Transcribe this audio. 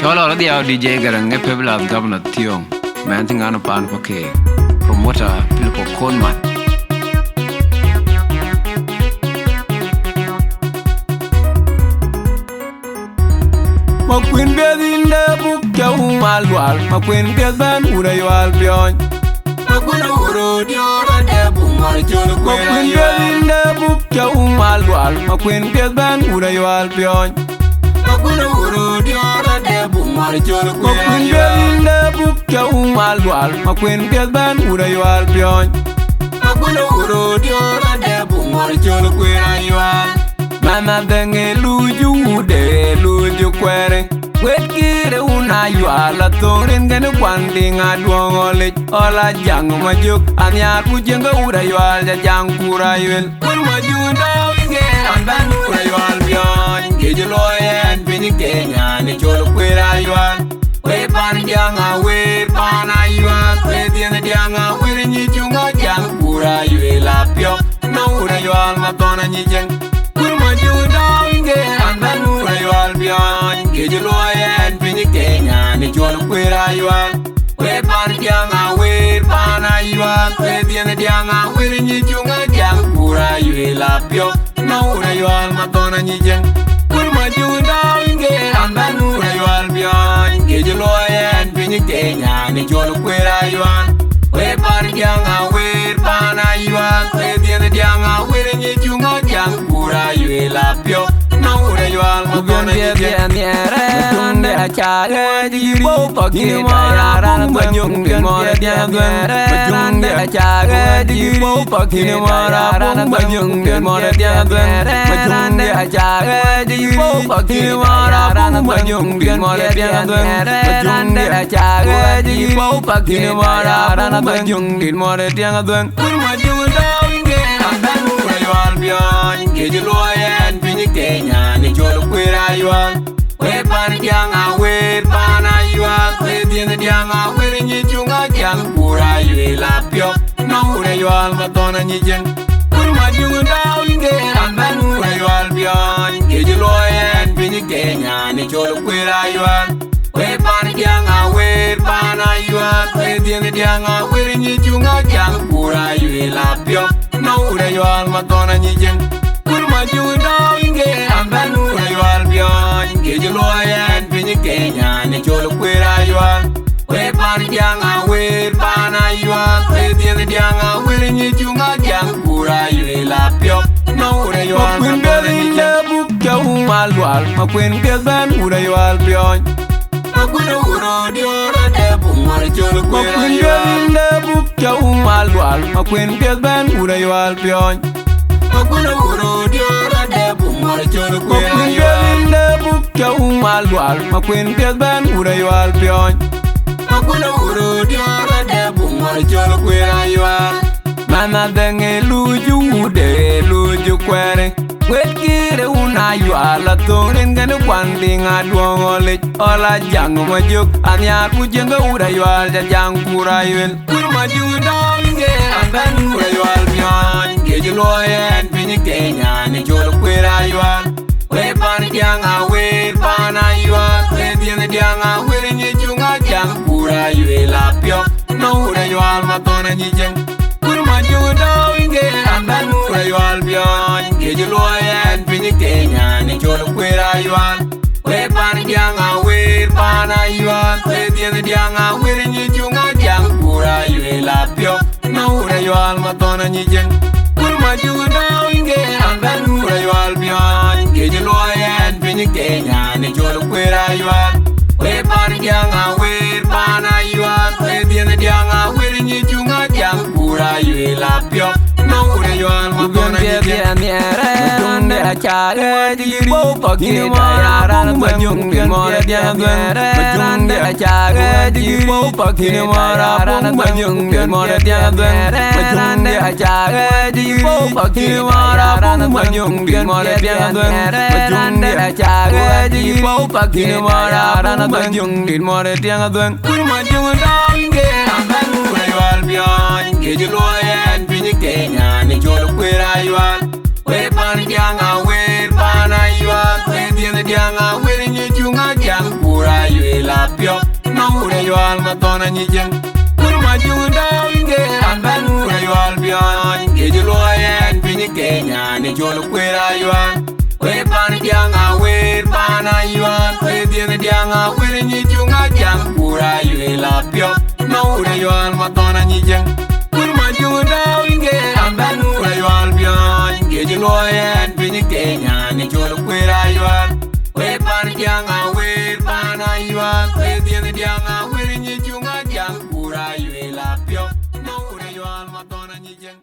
Cholo radio DJ garang e pebla governor Tiong man tingano pan pake promoter Philip Konman Ma queen bedin de book ya malwal ma queen bedan ura yal bion ma queen uro diora de bu mar cholo queen bedin de book ya malwal ma queen bedan ura yal bion ma queen uro diora de bu mar cholo queen bedin de book ya malwal ma queen bedan ura yal bion ma queen uro diora de bu mar cholo queen yal Mama denge luju de luju kwere Wekire una yuala torin gane kwanding aduongole Ola jang majuk anyar kujenga ura yual ja jang kura yuel Kun majunda winge andan ura yual bion Kijuloyen pini Kenya ni cholo kwera yual We pan janga we pan ayual We diana janga we ni chunga jang kura yuel apyo Na ura yual matona nyijeng Kijuloyen pini Kenya ni cholo kwera yual We pan janga we pan ayual We diana janga we ni chunga jang kura yuel apyo Na ura yual matona nyijeng Kurma junda winge andan ura yual bion Kijuloyen pini Kenya ni cholo kwera yual We pan janga we pan ayual We diana janga we ni chunga jang kura yuel apyo Na ura yual matona nyijeng Tunde achaga diribo pakini mara Banyung di mora diadwen Tunde achaga diribo pakini mara Banyung di mora diadwen Tunde achaga diribo pakini mara Banyung di mora diadwen Tunde achaga diribo pakini mara Banyung di mora diadwen Kurma junda winge andan ura yual bion Kijuloyen pini Kenya ni cholo kwera yual We pan janga we pan ayual We diana janga we ni chunga jang kura yuel apyo Na ura yual matona nyijeng Kurma junda winge andan ura yual bion Kijuloyen pini Kenya ni cholo kwera yual We pan janga we pan ayual We diana janga we ni chunga jang kura yuel apyo Na ura yual matona nyijeng Kurma junda winge andan ura yual bion Kijuloyen pini Kenya ni cholo kwera yual We pan janga we pan ayual We diana janga we ni chunga jang kura yuel apyo Na ura yual matona nyijeng Bukya umalwal ma queen bedan ura yual bion Ma queen uro diora de bu mar cholo kwera yual de bukya umalwal ma queen bedan ura yual bion Ma queen uro diora de bu mar cholo kwera yual de bukya umalwal ma queen bedan ura yual bion Ma queen uro diora de bu mar cholo kwera yual Mama denge luju de luju kwere Wekire una yuala torin gane kwanding aduongole Ola jang majuk anyar kujenga ura yual ja jang kura yuel Kurma junda winge andan ura yual bion Kijuloyen pini Kenya ni cholo kwera yual We pan janga we pan ayual We diana janga we ni chunga jang kura yuel apyo Na ura yual matona nyijeng Kurma junda winge andan ura yual bion Kijuloyen pini Kenya ni cholo kwera yual We pan janga we pan ayual We diana janga we ni chunga jang kura yuel apyo Na ura yual matona nyijeng Kurma junda winge andan ura yual bion Kijuloyen pini Kenya ni cholo kwera yual We pan janga we pan ayual We diana janga we ni chunga jang kura yuel apyo Na ura yual matona nyijeng Tunde achaga diribo pakini mara Banyung di mora diadwen Tunde achaga diribo pakini mara Banyung di mora diadwen Tunde achaga diribo pakini mara Banyung di mora diadwen Tunde achaga diribo pakini mara Banyung di mora diadwen Kurma junda winge andan ura yual bion Kijuloyen pini Kenya ni cholo kwera yual We pan janga we pan ayual We diana janga we ni chunga jang kura yuel pio na ure yual matona nyijeng kurma junda inge anban ure yual bian ke juloyen pinyi Kenya ni jolo kwera yuan we pan dianga we pana yuan we dianga we ni junga jang kura yuela pio na ure yual matona nyijeng kurma junda inge anban ure yual bian ke juloyen pinyi Kenya ni jolo kwera yuan we pan dianga we pana yuan we dianga we ni junga jang kura yuela pio na ure yual matona nyijeng